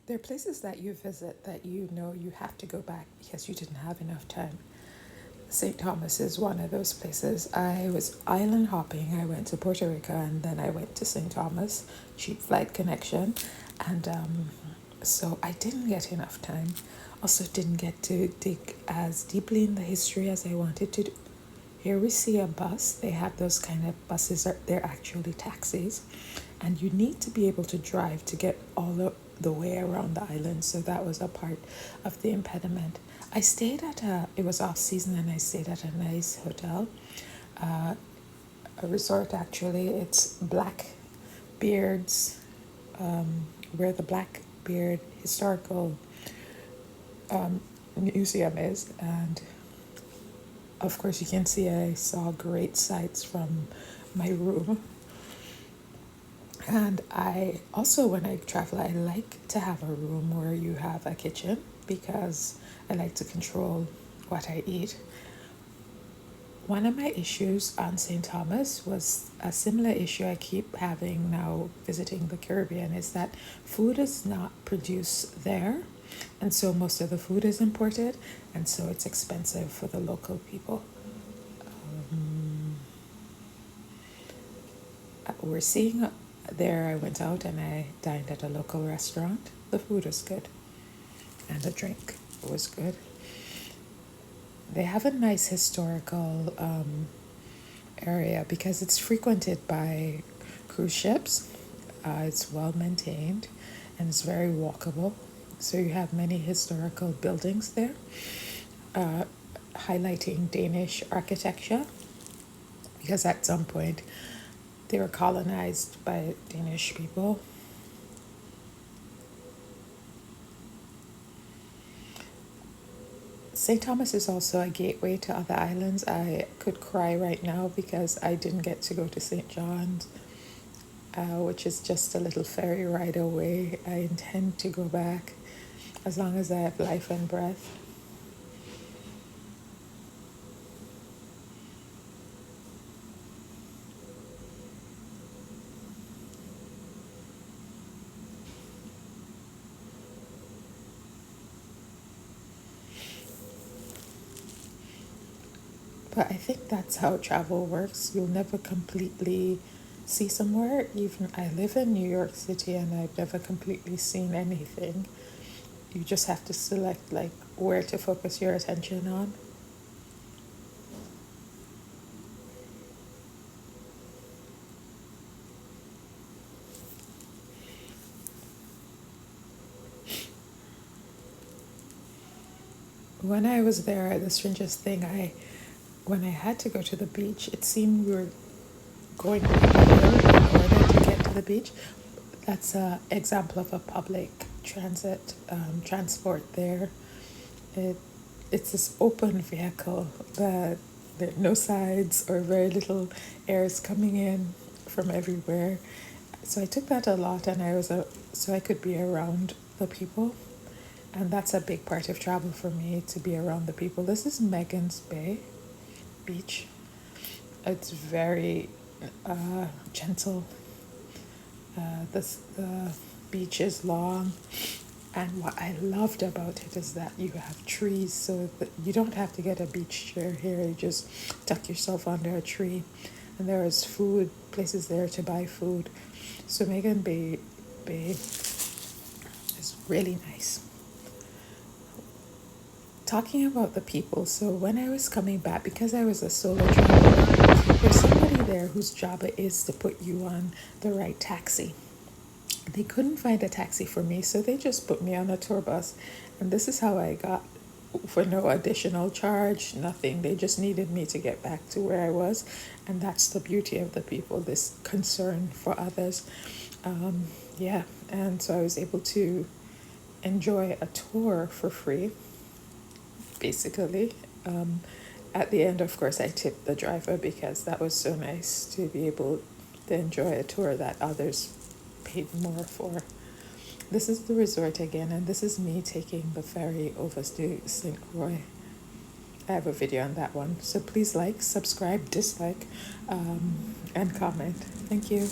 There are places that you visit that you know you have to go back because you didn't have enough time. St. Thomas is one of those places. I was island hopping. I went to Puerto Rico and then I went to St. Thomas, cheap flight connection. And so I didn't get enough time. Also, didn't get to dig as deeply in the history as I wanted to do. Here we see a bus. They have those kind of buses, they're actually taxis. And you need to be able to drive to get all the way around the island. So that was a part of the impediment. I stayed at it was off season and I stayed at a nice hotel, a resort actually. It's Blackbeard's, where the Blackbeard Historical Museum is. And of course, you can see I saw great sights from my room. And I also, when I travel, I like to have a room where you have a kitchen because I like to control what I eat. One of my issues on St. Thomas was a similar issue I keep having now visiting the Caribbean, is that food is not produced there. And so most of the food is imported, and so it's expensive for the local people. We're seeing there, I went out and I dined at a local restaurant. The food was good, and the drink was good. They have a nice historical area because it's frequented by cruise ships. It's well maintained and it's very walkable. So you have many historical buildings there, highlighting Danish architecture, because at some point they were colonized by Danish people. St. Thomas is also a gateway to other islands. I could cry right now because I didn't get to go to St. John's, which is just a little ferry ride away. I intend to go back as long as I have life and breath. But I think that's how travel works. You'll never completely see somewhere. Even I live in New York City and I've never completely seen anything. You just have to select like where to focus your attention on. When I was there, the strangest thing, when I had to go to the beach, it seemed we were going up a hill in order to get to the beach. That's an example of a public transport there. It, it's this open vehicle that there are no sides or very little air is coming in from everywhere. So I took that a lot, and so I could be around the people, and that's a big part of travel for me, to be around the people. This is Megan's Bay beach. It's very gentle. The beach is long, and what I loved about it is that you have trees, so that you don't have to get a beach chair here. You just tuck yourself under a tree, and there is food places there to buy food. So Megan Bay is really nice. Talking about the people, so when I was coming back, because I was a solo traveler, there's somebody there whose job it is to put you on the right taxi. They couldn't find a taxi for me, so they just put me on a tour bus. And this is how I got, for no additional charge, nothing. They just needed me to get back to where I was. And that's the beauty of the people, this concern for others. Yeah, and so I was able to enjoy a tour for free, basically. At the end, of course, I tipped the driver because that was so nice to be able to enjoy a tour that others paid more for. This is the resort again, and this is me taking the ferry over to St. Croix. I have a video on that one. So please like, subscribe, dislike, and comment. Thank you.